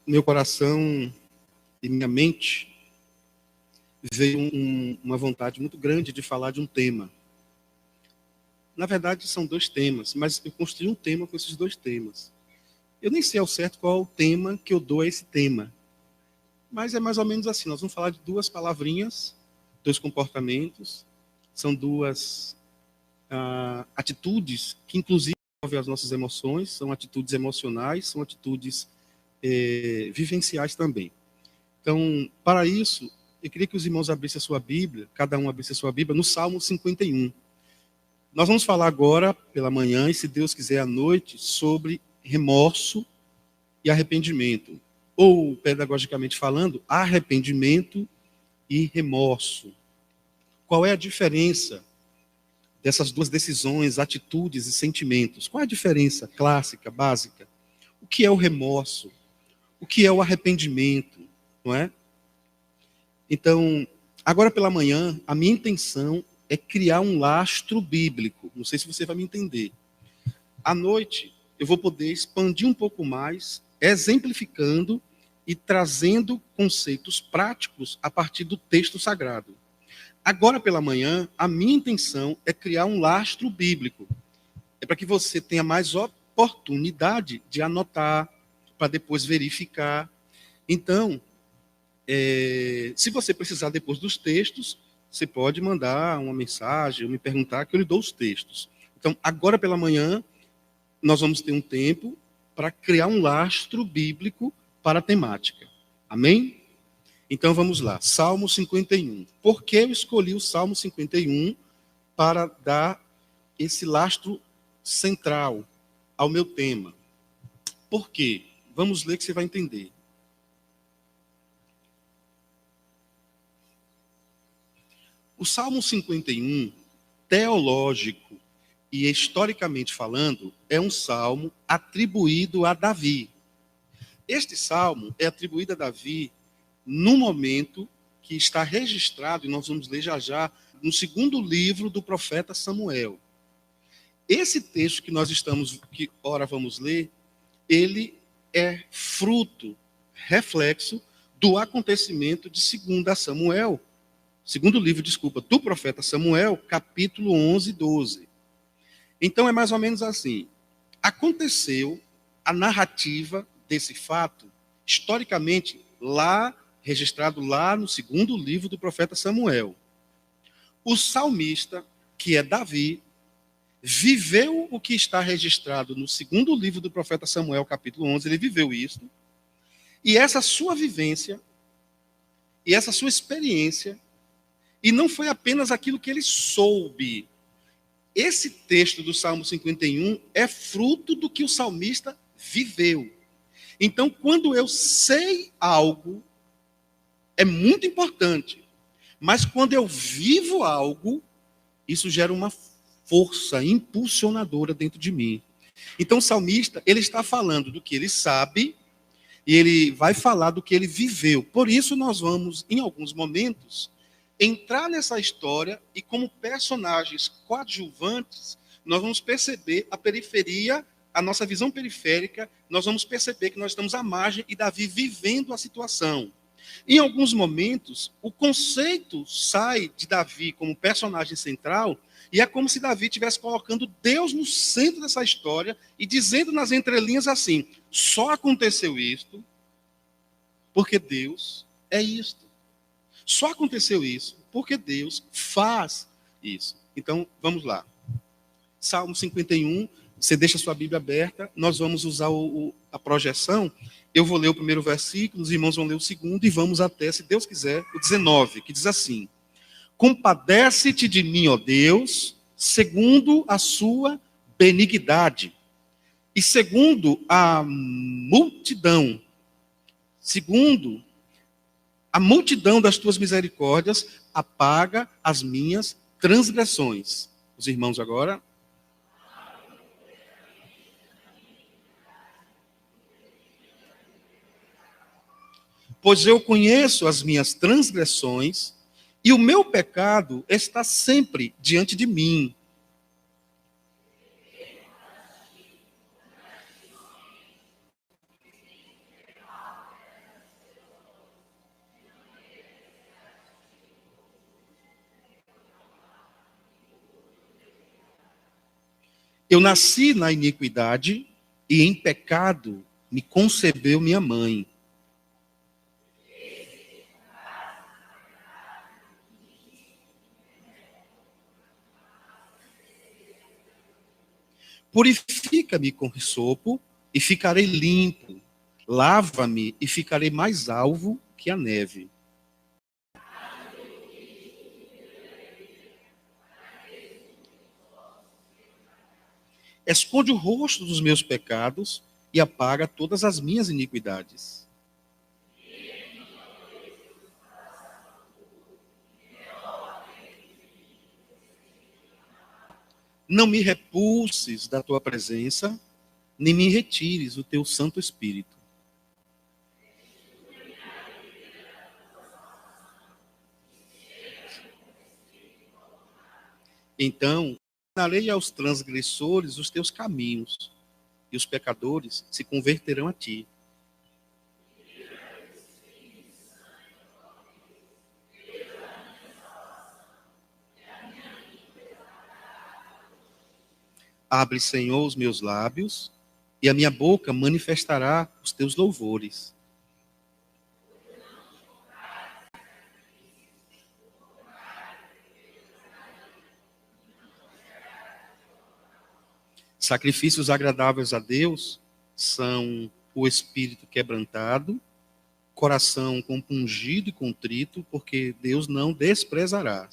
meu coração e minha mente veio uma vontade muito grande de falar de um tema. Na verdade, são dois temas, mas eu construí um tema com esses dois temas. Eu nem sei ao certo qual é o tema que eu dou a esse tema, mas é mais ou menos assim. Nós vamos falar de duas palavrinhas, dois comportamentos, são duas atitudes que, inclusive, envolvem as nossas emoções, são atitudes emocionais, são atitudes vivenciais também. Então, para isso, eu queria que os irmãos abrissem a sua Bíblia, cada um abrisse a sua Bíblia, no Salmo 51. Nós vamos falar agora, pela manhã, e se Deus quiser, à noite, sobre remorso e arrependimento. Ou, pedagogicamente falando, arrependimento e remorso. Qual é a diferença dessas duas decisões, atitudes e sentimentos? Qual é a diferença clássica, básica? O que é o remorso? O que é o arrependimento? Não é? Então, agora pela manhã, a minha intenção é criar um lastro bíblico. Não sei se você vai me entender. À noite, eu vou poder expandir um pouco mais, exemplificando e trazendo conceitos práticos a partir do texto sagrado. Agora pela manhã, a minha intenção é criar um lastro bíblico. É para que você tenha mais oportunidade de anotar, para depois verificar. Então, se você precisar depois dos textos, você pode mandar uma mensagem ou me perguntar que eu lhe dou os textos. Então, agora pela manhã, nós vamos ter um tempo para criar um lastro bíblico para a temática. Amém? Então vamos lá. Salmo 51. Por que eu escolhi o Salmo 51 para dar esse lastro central ao meu tema? Por quê? Vamos ler que você vai entender. O Salmo 51, teológico e historicamente falando, é um salmo atribuído a Davi. Este salmo é atribuído a Davi no momento que está registrado, e nós vamos ler já já, no segundo livro do profeta Samuel. Esse texto que ora vamos ler, ele é fruto, reflexo do acontecimento de segundo livro, do profeta Samuel, capítulo 11, 12. Então é mais ou menos assim. Aconteceu a narrativa desse fato, historicamente, registrado lá no segundo livro do profeta Samuel. O salmista, que é Davi, viveu o que está registrado no segundo livro do profeta Samuel, capítulo 11, ele viveu isso. E essa sua vivência, e essa sua experiência, e não foi apenas aquilo que ele soube. Esse texto do Salmo 51 é fruto do que o salmista viveu. Então, quando eu sei algo, é muito importante. Mas quando eu vivo algo, isso gera uma força impulsionadora dentro de mim. Então, o salmista, ele está falando do que ele sabe e ele vai falar do que ele viveu. Por isso, nós vamos, em alguns momentos, entrar nessa história e, como personagens coadjuvantes, nós vamos perceber a periferia, a nossa visão periférica, nós vamos perceber que nós estamos à margem e Davi vivendo a situação. Em alguns momentos, o conceito sai de Davi como personagem central e é como se Davi estivesse colocando Deus no centro dessa história e dizendo nas entrelinhas assim: só aconteceu isto porque Deus é isto. Só aconteceu isso porque Deus faz isso. Então, vamos lá. Salmo 51, você deixa a sua Bíblia aberta, nós vamos usar a projeção. Eu vou ler o primeiro versículo, os irmãos vão ler o segundo e vamos até, se Deus quiser, o 19, que diz assim: compadece-te de mim, ó Deus, segundo a sua benignidade e segundo a multidão das tuas misericórdias, apaga as minhas transgressões. Os irmãos agora. Pois eu conheço as minhas transgressões e o meu pecado está sempre diante de mim. Eu nasci na iniquidade e em pecado me concebeu minha mãe. Purifica-me com sopo e ficarei limpo. Lava-me e ficarei mais alvo que a neve. Esconde o rosto dos meus pecados e apaga todas as minhas iniquidades. Não me repulses da tua presença, nem me retires o teu Santo Espírito. Então, ensinarei aos transgressores os teus caminhos, e os pecadores se converterão a ti. Abre, Senhor, os meus lábios, e a minha boca manifestará os teus louvores. Sacrifícios agradáveis a Deus são o espírito quebrantado, coração compungido e contrito, porque Deus não desprezará.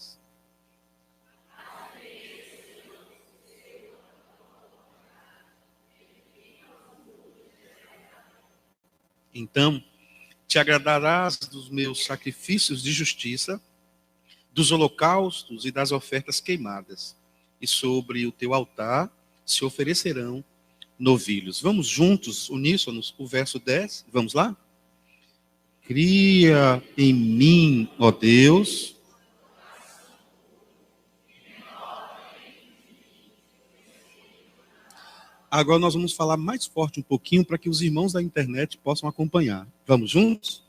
Então, te agradarás dos meus sacrifícios de justiça, dos holocaustos e das ofertas queimadas, e sobre o teu altar se oferecerão novilhos. Vamos juntos, uníssonos, o verso 10, vamos lá? Cria em mim, ó Deus, agora nós vamos falar mais forte um pouquinho para que os irmãos da internet possam acompanhar. Vamos juntos?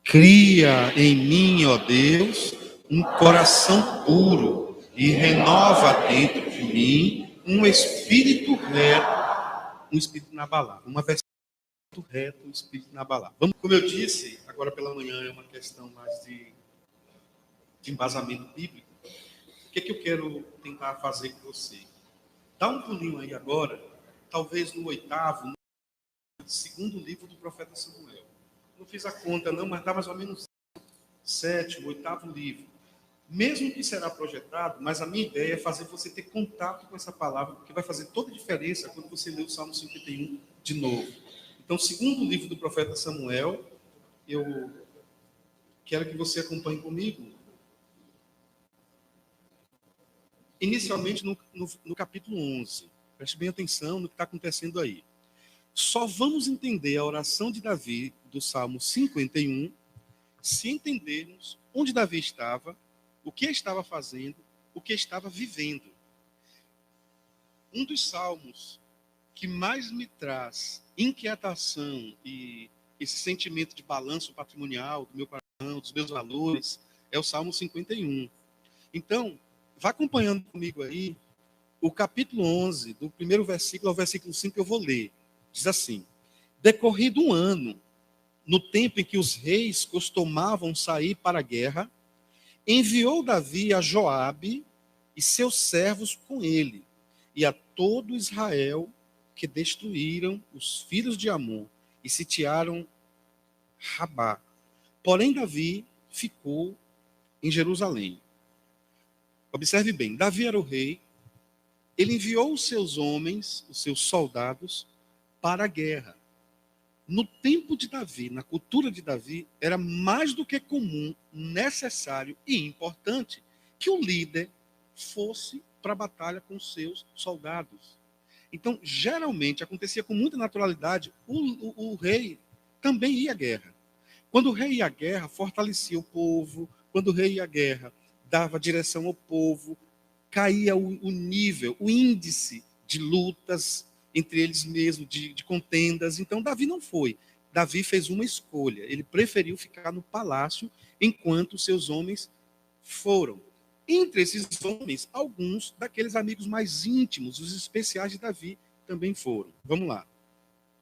Cria em mim, ó Deus, um coração puro e renova dentro de mim um espírito reto, um espírito inabalável. Uma versão reto, um espírito inabalável. Vamos, como eu disse, agora pela manhã é uma questão mais de embasamento bíblico. O que é que eu quero tentar fazer com você? Dá um pulinho aí agora, talvez no 8º, no 2º livro do profeta Samuel. Não fiz a conta não, mas dá mais ou menos 7º, 8º livro. Mesmo que será projetado, mas a minha ideia é fazer você ter contato com essa palavra, porque vai fazer toda a diferença quando você ler o Salmo 51 de novo. Então, 2º livro do profeta Samuel, eu quero que você acompanhe comigo. Inicialmente no capítulo 11. Preste bem atenção no que está acontecendo aí. Só vamos entender a oração de Davi do Salmo 51 se entendermos onde Davi estava, o que estava fazendo, o que estava vivendo. Um dos salmos que mais me traz inquietação e esse sentimento de balanço patrimonial do meu coração, dos meus valores, é o Salmo 51. Então, vá acompanhando comigo aí o capítulo 11, do primeiro versículo ao versículo 5, eu vou ler. Diz assim: decorrido um ano, no tempo em que os reis costumavam sair para a guerra, enviou Davi a Joabe e seus servos com ele, e a todo Israel, que destruíram os filhos de Amon e sitiaram Rabá. Porém, Davi ficou em Jerusalém. Observe bem, Davi era o rei, ele enviou os seus homens, os seus soldados, para a guerra. No tempo de Davi, na cultura de Davi, era mais do que comum, necessário e importante que o líder fosse para a batalha com seus soldados. Então, geralmente, acontecia com muita naturalidade, o rei também ia à guerra. Quando o rei ia à guerra, fortalecia o povo. Quando o rei ia à guerra, dava direção ao povo. Caía o nível, o índice de lutas entre eles mesmos, de contendas. Então, Davi não foi. Davi fez uma escolha. Ele preferiu ficar no palácio enquanto seus homens foram. Entre esses homens, alguns daqueles amigos mais íntimos, os especiais de Davi, também foram. Vamos lá.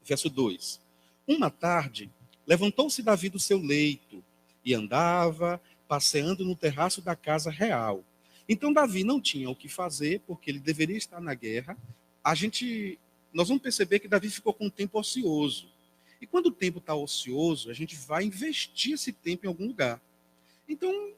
Verso 2. Uma tarde, levantou-se Davi do seu leito e andava passeando no terraço da casa real. Então Davi não tinha o que fazer, porque ele deveria estar na guerra. Nós vamos perceber que Davi ficou com um tempo ocioso. E quando o tempo está ocioso, a gente vai investir esse tempo em algum lugar. Então,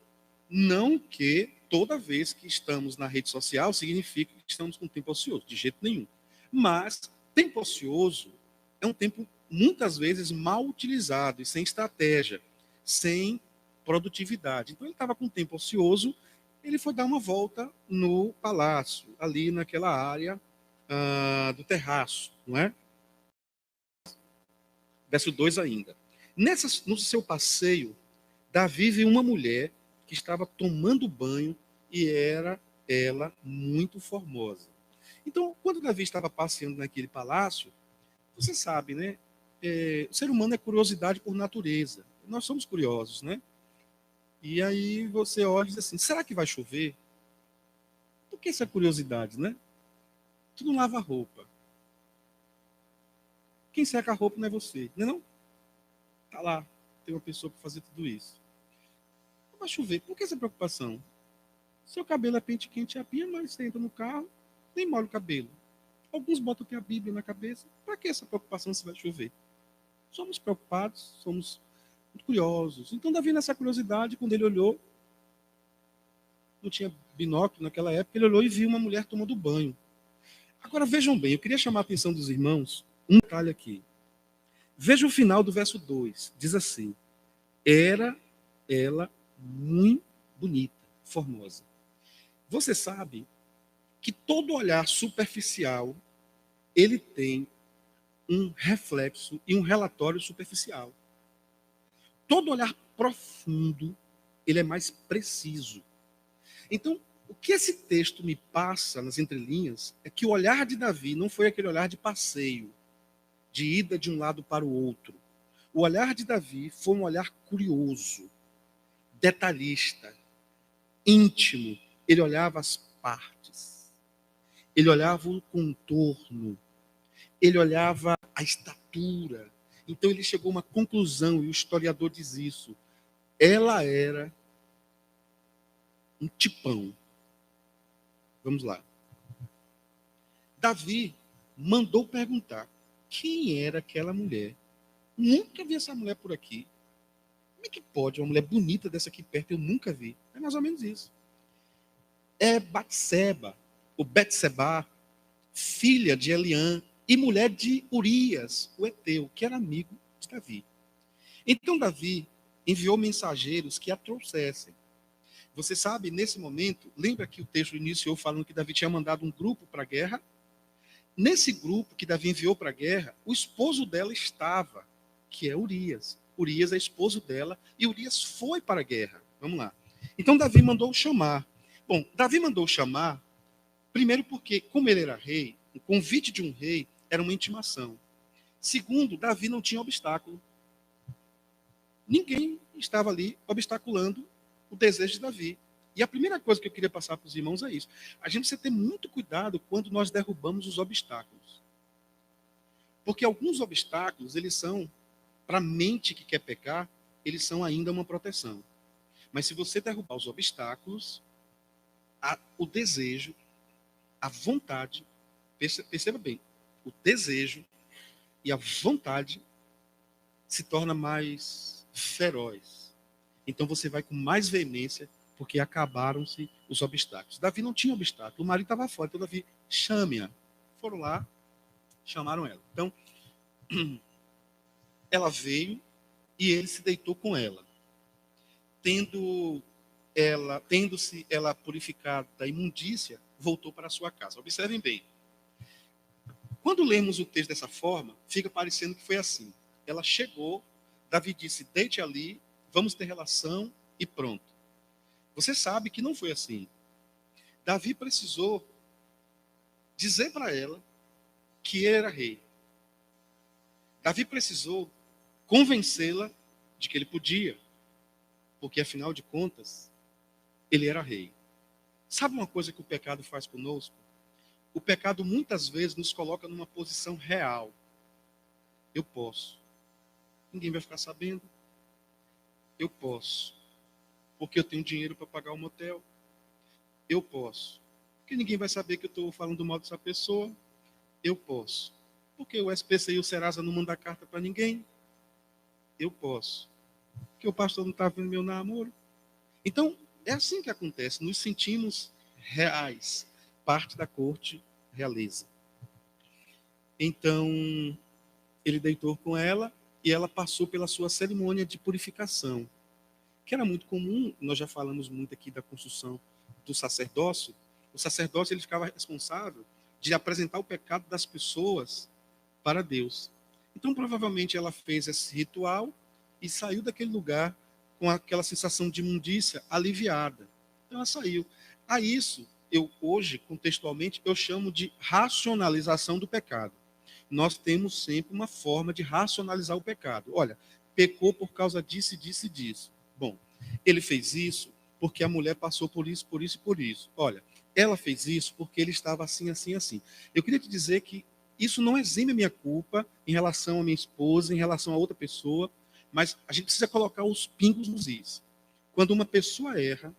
não que toda vez que estamos na rede social significa que estamos com tempo ocioso, de jeito nenhum. Mas tempo ocioso é um tempo muitas vezes mal utilizado e sem estratégia, sem produtividade. Então ele estava com tempo ocioso, ele foi dar uma volta no palácio, ali naquela área do terraço, não é? Verso 2 ainda. No seu passeio, Davi viu uma mulher que estava tomando banho e era ela muito formosa. Então, quando Davi estava passeando naquele palácio, você sabe, né? O ser humano é curiosidade por natureza. Nós somos curiosos, né? E aí você olha e diz assim: será que vai chover? Por que essa curiosidade, né? Tu não lava roupa. Quem seca a roupa não é você, não é não? Tá lá, tem uma pessoa para fazer tudo isso. Vai chover, por que essa preocupação? Seu cabelo é pente quente e apia, mas você entra no carro, nem molha o cabelo. Alguns botam até a Bíblia na cabeça. Para que essa preocupação se vai chover? Somos preocupados, somos muito curiosos. Então, Davi, nessa curiosidade, quando ele olhou, não tinha binóculo naquela época, ele olhou e viu uma mulher tomando banho. Agora, vejam bem, eu queria chamar a atenção dos irmãos, um detalhe aqui. Veja o final do verso 2. Diz assim: era ela muito bonita, formosa. Você sabe que todo olhar superficial, ele tem um reflexo e um relatório superficial. Todo olhar profundo, ele é mais preciso. Então, o que esse texto me passa nas entrelinhas é que o olhar de Davi não foi aquele olhar de passeio, de ida de um lado para o outro. O olhar de Davi foi um olhar curioso, detalhista, íntimo. Ele olhava as partes, ele olhava o contorno, ele olhava a estatura. Então ele chegou a uma conclusão, e o historiador diz isso. Ela era um tipão. Vamos lá. Davi mandou perguntar quem era aquela mulher. Nunca vi essa mulher por aqui. Como é que pode uma mulher bonita dessa aqui perto? Eu nunca vi. É mais ou menos isso. É Batseba, ou Betseba, filha de Eliã e mulher de Urias, o heteu, que era amigo de Davi. Então Davi enviou mensageiros que a trouxessem. Você sabe, nesse momento, lembra que o texto iniciou falando que Davi tinha mandado um grupo para a guerra? Nesse grupo que Davi enviou para a guerra, o esposo dela estava, que é Urias. Urias é esposo dela, e Urias foi para a guerra. Vamos lá. Então Davi mandou chamar. Bom, Davi mandou chamar, primeiro porque, como ele era rei, o convite de um rei era uma intimação. Segundo, Davi não tinha obstáculo. Ninguém estava ali obstaculando o desejo de Davi. E a primeira coisa que eu queria passar para os irmãos é isso. A gente precisa ter muito cuidado quando nós derrubamos os obstáculos. Porque alguns obstáculos, eles são, para a mente que quer pecar, eles são ainda uma proteção. Mas se você derrubar os obstáculos, o desejo, a vontade, perceba bem, o desejo e a vontade se torna mais feroz. Então você vai com mais veemência, porque acabaram-se os obstáculos. Davi não tinha obstáculo, o marido estava fora, então Davi, chame-a. Foram lá, chamaram ela. Então, ela veio e ele se deitou com ela. Tendo-se ela purificado da imundícia, voltou para a sua casa. Observem bem. Quando lemos o texto dessa forma, fica parecendo que foi assim. Ela chegou, Davi disse, deite ali, vamos ter relação e pronto. Você sabe que não foi assim. Davi precisou dizer para ela que ele era rei. Davi precisou convencê-la de que ele podia, porque afinal de contas, ele era rei. Sabe uma coisa que o pecado faz conosco? O pecado muitas vezes nos coloca numa posição real. Eu posso. Ninguém vai ficar sabendo. Eu posso. Porque eu tenho dinheiro para pagar o motel. Eu posso. Porque ninguém vai saber que eu estou falando mal dessa pessoa. Eu posso. Porque o SPC e o Serasa não mandam carta para ninguém. Eu posso. Porque o pastor não está vendo meu namoro. Então, é assim que acontece. Nos sentimos reais. Parte da corte realeza. Então, ele deitou com ela e ela passou pela sua cerimônia de purificação, que era muito comum. Nós já falamos muito aqui da construção do sacerdócio. O sacerdócio ele ficava responsável de apresentar o pecado das pessoas para Deus. Então, provavelmente, ela fez esse ritual e saiu daquele lugar com aquela sensação de imundícia aliviada. Então, ela saiu. A isso, eu hoje, contextualmente, eu chamo de racionalização do pecado. Nós temos sempre uma forma de racionalizar o pecado. Olha, pecou por causa disso, disso e disso. Bom, ele fez isso porque a mulher passou por isso, por isso e por isso. Olha, ela fez isso porque ele estava assim, assim, assim. Eu queria te dizer que isso não exime a minha culpa em relação à minha esposa, em relação a outra pessoa, mas a gente precisa colocar os pingos nos is. Quando uma pessoa erra,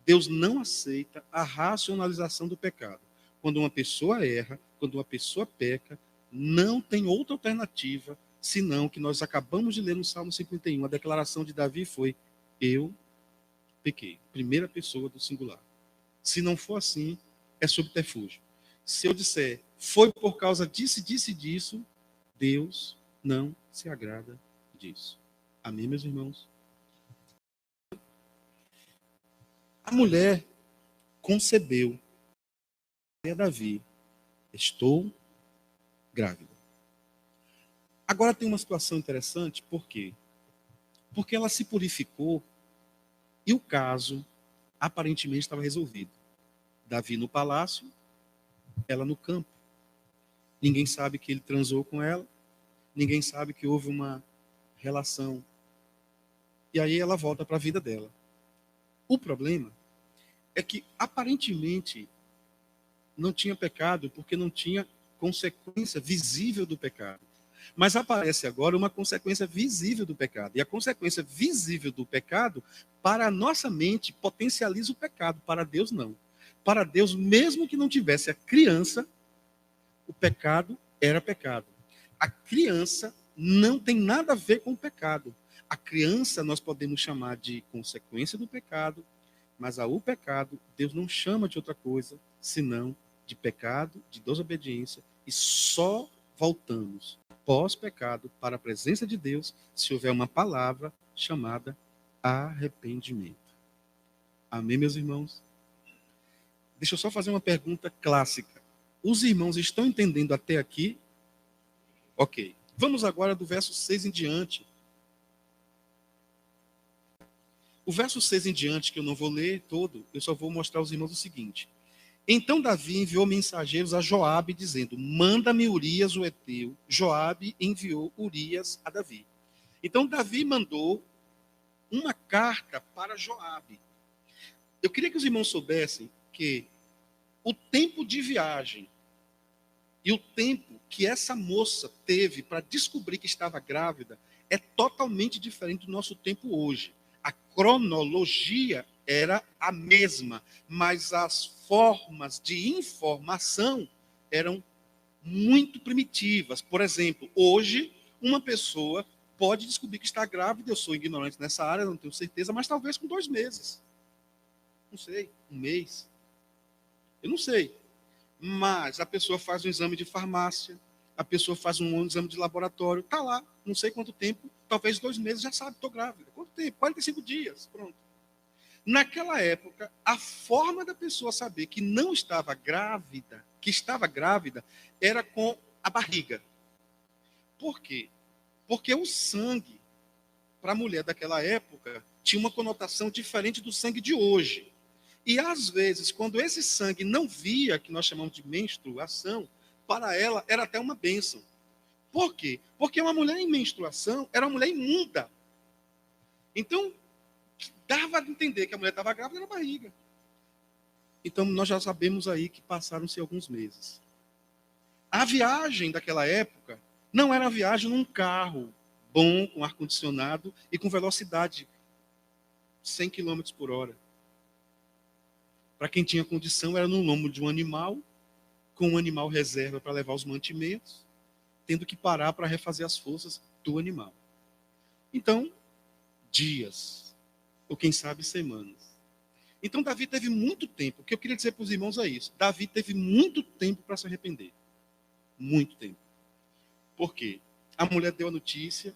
Deus não aceita a racionalização do pecado. Quando uma pessoa erra, quando uma pessoa peca, não tem outra alternativa senão que nós acabamos de ler no Salmo 51. A declaração de Davi foi: eu pequei. Primeira pessoa do singular. Se não for assim, é subterfúgio. Se eu disser, foi por causa disso, disso e disso, Deus não se agrada disso. Amém, meus irmãos? A mulher concebeu a Davi: estou grávida. Agora tem uma situação interessante, por quê? Porque ela se purificou e o caso aparentemente estava resolvido. Davi no palácio, ela no campo. Ninguém sabe que ele transou com ela, ninguém sabe que houve uma relação. E aí ela volta para a vida dela. O problema é que aparentemente não tinha pecado porque não tinha consequência visível do pecado. Mas aparece agora uma consequência visível do pecado. E a consequência visível do pecado, para a nossa mente, potencializa o pecado. Para Deus, não. Para Deus, mesmo que não tivesse a criança, o pecado era pecado. A criança não tem nada a ver com o pecado. A criança nós podemos chamar de consequência do pecado, mas o pecado, Deus não chama de outra coisa, senão de pecado, de desobediência, e só voltamos pós-pecado para a presença de Deus se houver uma palavra chamada arrependimento. Amém, meus irmãos? Deixa eu só fazer uma pergunta clássica. Os irmãos estão entendendo até aqui? Ok. Vamos agora do verso 6 em diante. O verso 6 em diante, que eu não vou ler todo, eu só vou mostrar aos irmãos o seguinte. Então Davi enviou mensageiros a Joabe, dizendo: manda-me Urias o heteu. Joabe enviou Urias a Davi. Então Davi mandou uma carta para Joabe. Eu queria que os irmãos soubessem que o tempo de viagem e o tempo que essa moça teve para descobrir que estava grávida é totalmente diferente do nosso tempo hoje. A cronologia era a mesma, mas as formas de informação eram muito primitivas. Por exemplo, hoje, uma pessoa pode descobrir que está grávida, eu sou ignorante nessa área, não tenho certeza, mas talvez com 2 meses. Não sei, 1 mês. Eu não sei. Mas a pessoa faz um exame de farmácia, a pessoa faz um exame de laboratório, está lá, não sei quanto tempo, talvez 2 meses, já sabe, estou grávida. Quanto tempo? 45 dias, pronto. Naquela época, a forma da pessoa saber que não estava grávida, que estava grávida, era com a barriga. Por quê? Porque o sangue, para a mulher daquela época, tinha uma conotação diferente do sangue de hoje. E às vezes, quando esse sangue não via, que nós chamamos de menstruação, para ela era até uma bênção. Por quê? Porque uma mulher em menstruação era uma mulher imunda. Então, dava a entender que a mulher estava grávida na barriga. Então, nós já sabemos aí que passaram-se alguns meses. A viagem daquela época não era a viagem num carro bom, com ar-condicionado e com velocidade 100 km por hora. Para quem tinha condição, era no lombo de um animal, com um animal reserva para levar os mantimentos, tendo que parar para refazer as forças do animal. Então, dias, ou quem sabe semanas. Então, Davi teve muito tempo. O que eu queria dizer para os irmãos é isso. Davi teve muito tempo para se arrepender. Muito tempo. Por quê? A mulher deu a notícia,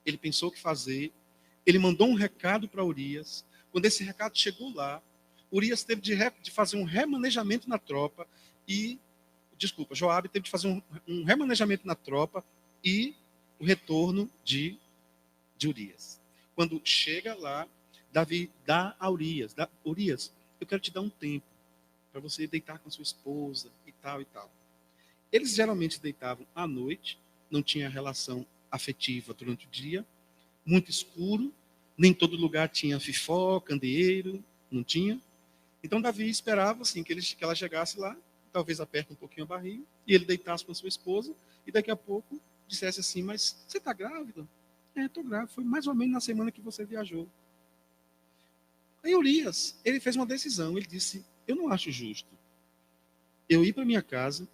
ele pensou o que fazer, ele mandou um recado para Urias. Quando esse recado chegou lá, Urias teve de fazer um remanejamento na tropa e, Joabe teve de fazer um remanejamento na tropa e o retorno de Urias. Quando chega lá, Davi dá a Urias, Urias, eu quero te dar um tempo para você deitar com a sua esposa e tal e tal. Eles geralmente deitavam à noite, não tinha relação afetiva durante o dia, muito escuro, nem todo lugar tinha fifó, candeeiro, não tinha. Então Davi esperava assim, que ela chegasse lá, talvez aperte um pouquinho a barriga, e ele deitasse com a sua esposa, e daqui a pouco dissesse assim, mas você está grávida? Estou grávida, foi mais ou menos na semana que você viajou. Aí Urias, ele fez uma decisão, ele disse, eu não acho justo eu ir para minha casa,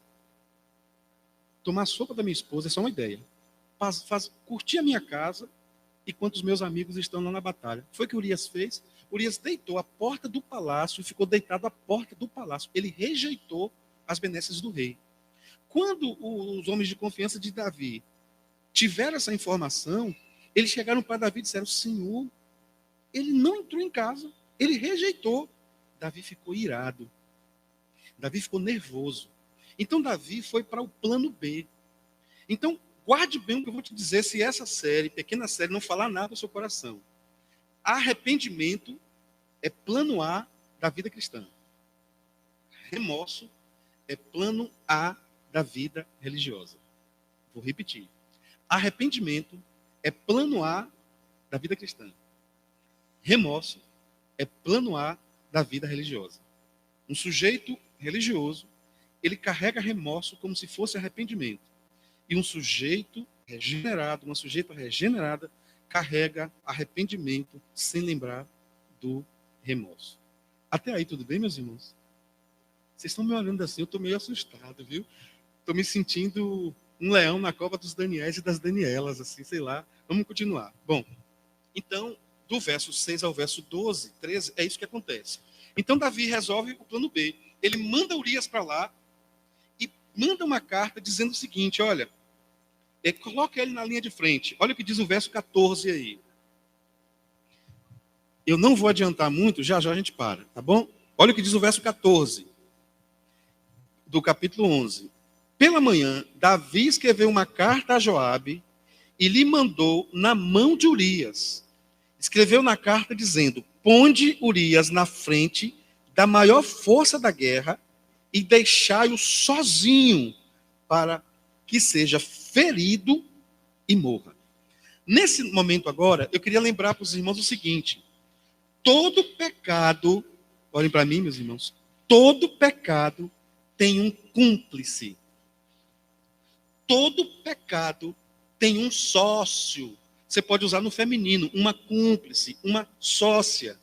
tomar a sopa da minha esposa, é só uma ideia, curtir a minha casa, enquanto os meus amigos estão lá na batalha. Foi o que Urias fez. Urias deitou à porta do palácio e ficou deitado à porta do palácio. Ele rejeitou as benesses do rei. Quando os homens de confiança de Davi tiveram essa informação, eles chegaram para Davi e disseram, Senhor, ele não entrou em casa, ele rejeitou. Davi ficou irado. Davi ficou nervoso. Então Davi foi para o plano B. Então, guarde bem o que eu vou te dizer, se essa série, pequena série, não falar nada ao seu coração. Arrependimento é plano A da vida cristã. Remorso é plano A da vida religiosa. Vou repetir. Arrependimento é plano A da vida cristã. Remorso é plano A da vida religiosa. Um sujeito religioso, ele carrega remorso como se fosse arrependimento. E um sujeito regenerado, uma sujeita regenerada, carrega arrependimento sem lembrar do remorso. Até aí, tudo bem, meus irmãos? Vocês estão me olhando assim, eu estou meio assustado, viu? Estou me sentindo um leão na cova dos Daniéis e das Danielas, assim, sei lá. Vamos continuar. Bom, então, do verso 6 ao verso 12, 13, é isso que acontece. Então, Davi resolve o plano B. Ele manda Urias para lá e manda uma carta dizendo o seguinte, olha, coloca ele na linha de frente. Olha o que diz o verso 14 aí. Eu não vou adiantar muito, já já a gente para, tá bom? Olha o que diz o verso 14 do capítulo 11. Pela manhã, Davi escreveu uma carta a Joabe e lhe mandou na mão de Urias. Escreveu na carta dizendo, ponde Urias na frente da maior força da guerra e deixai-o sozinho para que seja ferido e morra. Nesse momento agora, eu queria lembrar para os irmãos o seguinte, todo pecado, olhem para mim, meus irmãos, todo pecado tem um cúmplice. Todo pecado tem um sócio. Você pode usar no feminino, uma cúmplice, uma sócia.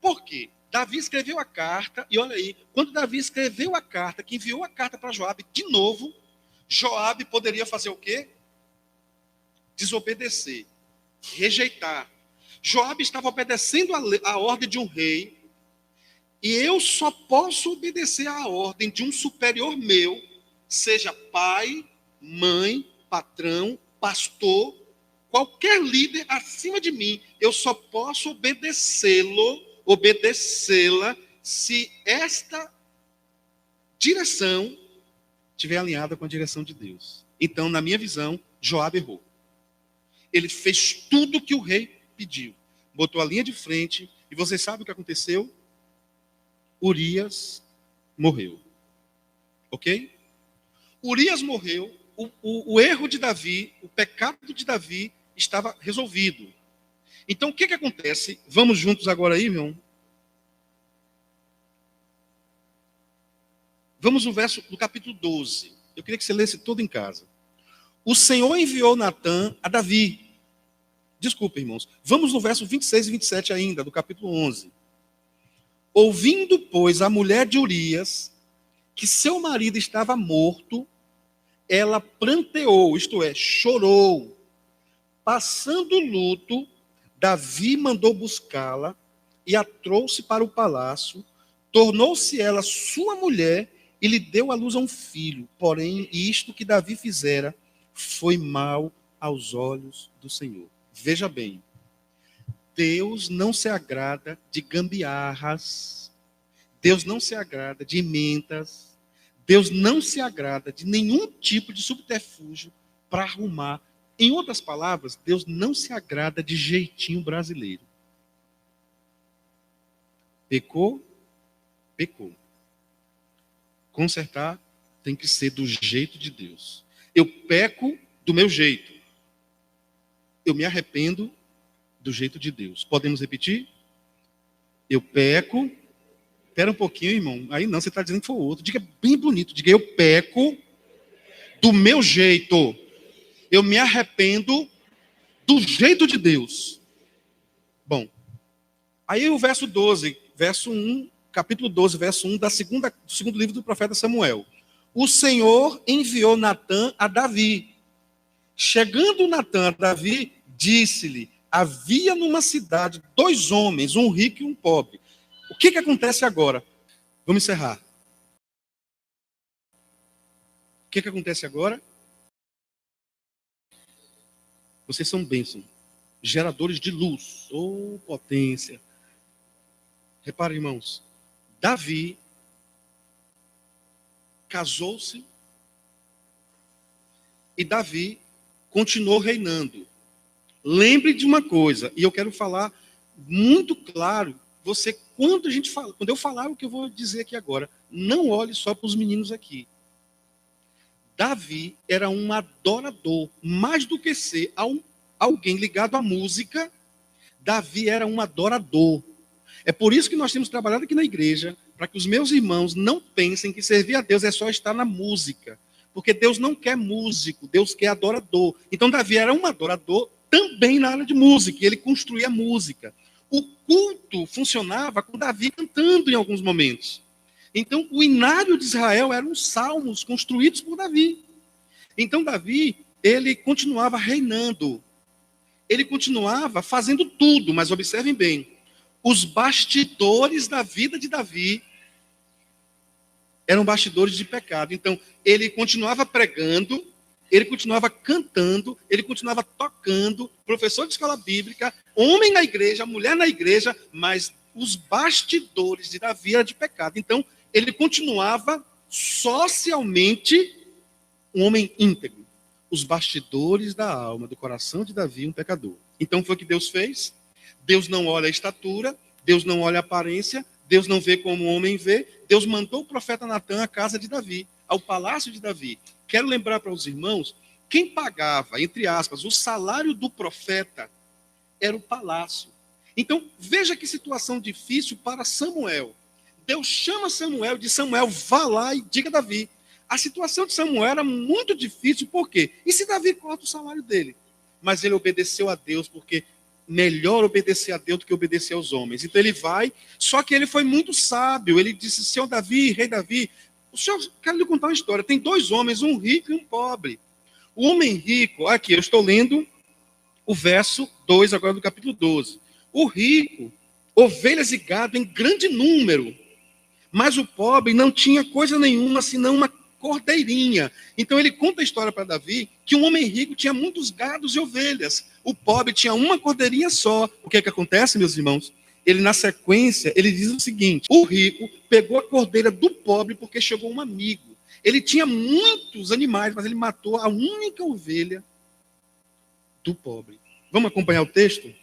Por quê? Davi escreveu a carta, e olha aí, quando Davi escreveu a carta, que enviou a carta para Joabe, de novo, Joabe poderia fazer o quê? Desobedecer, rejeitar. Joabe estava obedecendo a ordem de um rei, e eu só posso obedecer à ordem de um superior meu, seja pai, mãe, patrão, pastor, qualquer líder acima de mim, eu só posso obedecê-la, se esta direção estiver alinhada com a direção de Deus. Então, na minha visão, Joabe errou. Ele fez tudo que o rei pediu. Botou a linha de frente, e vocês sabem o que aconteceu? Urias morreu. Ok? Urias morreu, o erro de Davi, o pecado de Davi estava resolvido. Então, o que acontece? Vamos juntos agora aí, meu irmão? Vamos no verso do capítulo 12. Eu queria que você lesse todo em casa. O Senhor enviou Natã a Davi. Desculpa, irmãos. Vamos no verso 26 e 27 ainda, do capítulo 11. Ouvindo, pois, a mulher de Urias, que seu marido estava morto, ela pranteou, isto é, chorou. Passando o luto, Davi mandou buscá-la e a trouxe para o palácio. Tornou-se ela sua mulher e lhe deu à luz a um filho. Porém, isto que Davi fizera foi mal aos olhos do Senhor. Veja bem, Deus não se agrada de gambiarras, Deus não se agrada de emendas, Deus não se agrada de nenhum tipo de subterfúgio para arrumar. Em outras palavras, Deus não se agrada de jeitinho brasileiro. Pecou, pecou. Consertar tem que ser do jeito de Deus. Eu peco do meu jeito. Eu me arrependo do jeito de Deus. Podemos repetir? Eu peco. Espera um pouquinho, irmão. Aí não, você está dizendo que foi o outro. Diga bem bonito. Diga, eu peco do meu jeito. Eu me arrependo do jeito de Deus. Bom, aí o verso 12, verso 1, capítulo 12, verso 1 do segundo livro do profeta Samuel. O Senhor enviou Natã a Davi. Chegando Natã a Davi, disse-lhe, havia numa cidade 2 homens, um rico e um pobre. O que acontece agora? Vamos encerrar. O que acontece agora? Vocês são bênçãos, geradores de luz, ou potência. Repare, irmãos, Davi casou-se e Davi continuou reinando. Lembre de uma coisa, e eu quero falar muito claro, quando eu falar o que eu vou dizer aqui agora, não olhe só para os meninos aqui. Davi era um adorador, mais do que ser alguém ligado à música, Davi era um adorador. É por isso que nós temos trabalhado aqui na igreja, para que os meus irmãos não pensem que servir a Deus é só estar na música. Porque Deus não quer músico, Deus quer adorador. Então Davi era um adorador também na área de música, e ele construía música. O culto funcionava com Davi cantando em alguns momentos. Então o inário de Israel eram os salmos construídos por Davi. Então Davi, ele continuava reinando. Ele continuava fazendo tudo, mas observem bem, os bastidores da vida de Davi eram bastidores de pecado. Então, ele continuava pregando, ele continuava cantando, ele continuava tocando, professor de escola bíblica, homem na igreja, mulher na igreja, mas os bastidores de Davi eram de pecado. Então, ele continuava socialmente um homem íntegro. Os bastidores da alma, do coração de Davi, um pecador. Então, foi o que Deus fez. Deus não olha a estatura, Deus não olha a aparência, Deus não vê como o homem vê. Deus mandou o profeta Natã à casa de Davi, ao palácio de Davi. Quero lembrar para os irmãos, quem pagava, entre aspas, o salário do profeta era o palácio. Então, veja que situação difícil para Samuel. Deus chama Samuel e diz, Samuel, vá lá e diga a Davi. A situação de Samuel era muito difícil, por quê? E se Davi corta o salário dele? Mas ele obedeceu a Deus, porque melhor obedecer a Deus do que obedecer aos homens. Então ele vai, só que ele foi muito sábio. Ele disse, Senhor Davi, rei Davi, o senhor, quero lhe contar uma história. Tem 2 homens, um rico e um pobre. O homem rico, aqui eu estou lendo o verso 2 agora do capítulo 12. O rico, ovelhas e gado em grande número, mas o pobre não tinha coisa nenhuma, senão uma cordeirinha. Então ele conta a história para Davi, que um homem rico tinha muitos gados e ovelhas. O pobre tinha uma cordeirinha só. O que é que acontece, meus irmãos? Ele, na sequência, ele diz o seguinte, o rico pegou a cordeira do pobre porque chegou um amigo. Ele tinha muitos animais, mas ele matou a única ovelha do pobre. Vamos acompanhar o texto?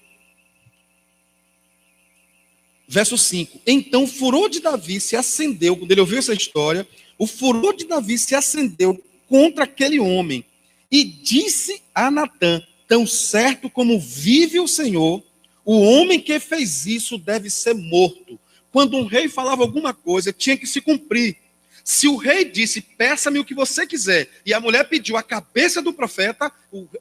Verso 5. Então o furor de Davi se acendeu, quando ele ouviu essa história, o furor de Davi se acendeu contra aquele homem e disse a Natã, tão certo como vive o Senhor, o homem que fez isso deve ser morto. Quando um rei falava alguma coisa, tinha que se cumprir. Se o rei disse, peça-me o que você quiser, e a mulher pediu a cabeça do profeta,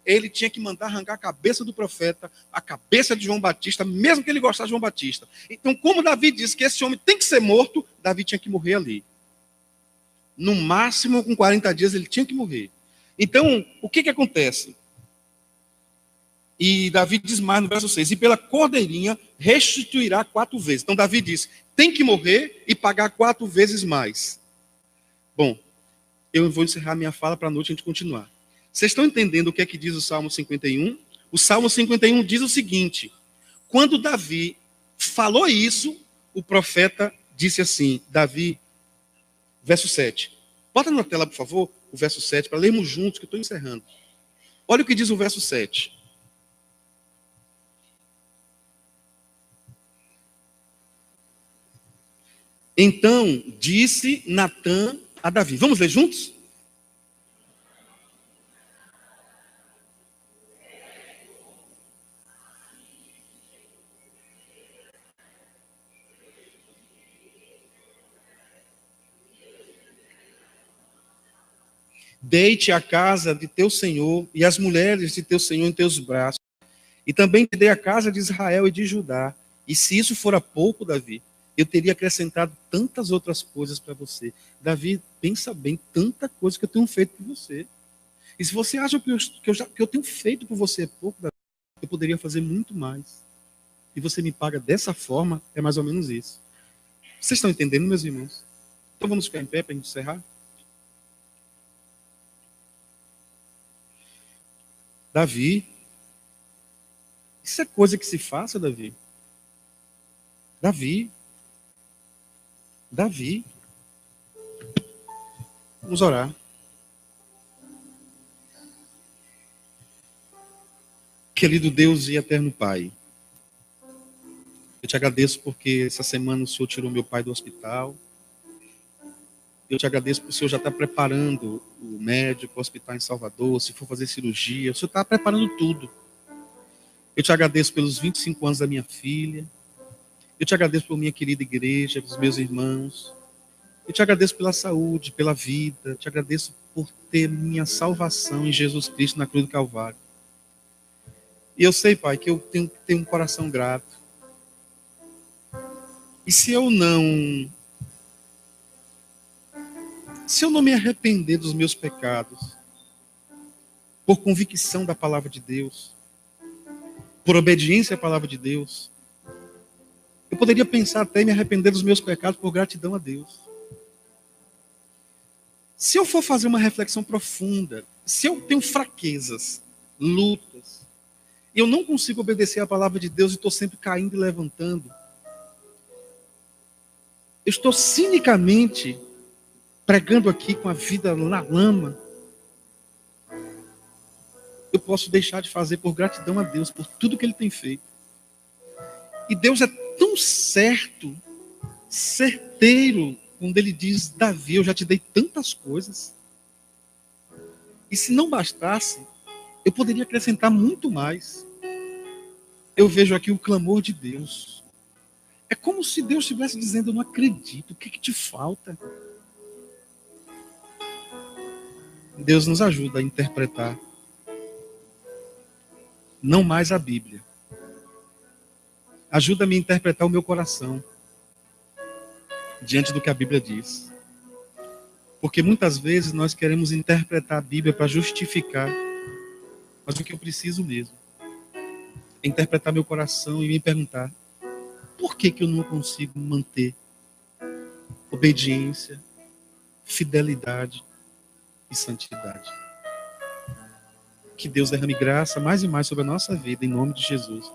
ele tinha que mandar arrancar a cabeça do profeta, a cabeça de João Batista, mesmo que ele gostasse de João Batista. Então, como Davi disse que esse homem tem que ser morto, Davi tinha que morrer ali. No máximo, com 40 dias, ele tinha que morrer. Então, o que acontece? E Davi diz mais no verso 6, e pela cordeirinha restituirá 4 vezes. Então, Davi diz, tem que morrer e pagar 4 vezes mais. Bom, eu vou encerrar minha fala para a noite a gente continuar. Vocês estão entendendo o que é que diz o Salmo 51? O Salmo 51 diz o seguinte: quando Davi falou isso, o profeta disse assim, Davi, verso 7. Bota na tela, por favor, o verso 7, para lermos juntos, que eu estou encerrando. Olha o que diz o verso 7. Então disse Natã a Davi. Vamos ler juntos? Deite a casa de teu senhor e as mulheres de teu senhor em teus braços. E também te dei a casa de Israel e de Judá. E se isso fora pouco, Davi, eu teria acrescentado tantas outras coisas para você. Davi, pensa bem, tanta coisa que eu tenho feito por você. E se você acha que eu tenho feito por você é pouco, Davi, eu poderia fazer muito mais. E você me paga dessa forma, é mais ou menos isso. Vocês estão entendendo, meus irmãos? Então vamos ficar em pé para a gente encerrar? Davi, isso é coisa que se faça, Davi. Davi. Vamos orar. Querido Deus e eterno Pai, eu te agradeço porque essa semana o Senhor tirou meu pai do hospital. Eu te agradeço porque o Senhor já está preparando o médico, o hospital em Salvador, se for fazer cirurgia, o Senhor está preparando tudo. Eu te agradeço pelos 25 anos da minha filha. Eu te agradeço por minha querida igreja, pelos meus irmãos. Eu te agradeço pela saúde, pela vida. Eu te agradeço por ter minha salvação em Jesus Cristo na cruz do Calvário. E eu sei, Pai, que eu tenho que ter um coração grato. E se eu não me arrepender dos meus pecados, por convicção da palavra de Deus, por obediência à palavra de Deus, eu poderia pensar até em me arrepender dos meus pecados por gratidão a Deus. Se eu for fazer uma reflexão profunda, se eu tenho fraquezas, lutas, e eu não consigo obedecer à palavra de Deus e estou sempre caindo e levantando, eu estou cinicamente pregando aqui com a vida na lama. Eu posso deixar de fazer por gratidão a Deus, por tudo que Ele tem feito. E Deus é tão certo, certeiro, quando Ele diz, Davi, eu já te dei tantas coisas. E se não bastasse, eu poderia acrescentar muito mais. Eu vejo aqui o clamor de Deus. É como se Deus estivesse dizendo, eu não acredito, o que te falta? Deus nos ajuda a interpretar não mais a Bíblia. Ajuda-me a interpretar o meu coração diante do que a Bíblia diz. Porque muitas vezes nós queremos interpretar a Bíblia para justificar, mas o que eu preciso mesmo é interpretar meu coração e me perguntar, por que eu não consigo manter obediência, fidelidade e santidade? Que Deus derrame graça mais e mais sobre a nossa vida, em nome de Jesus.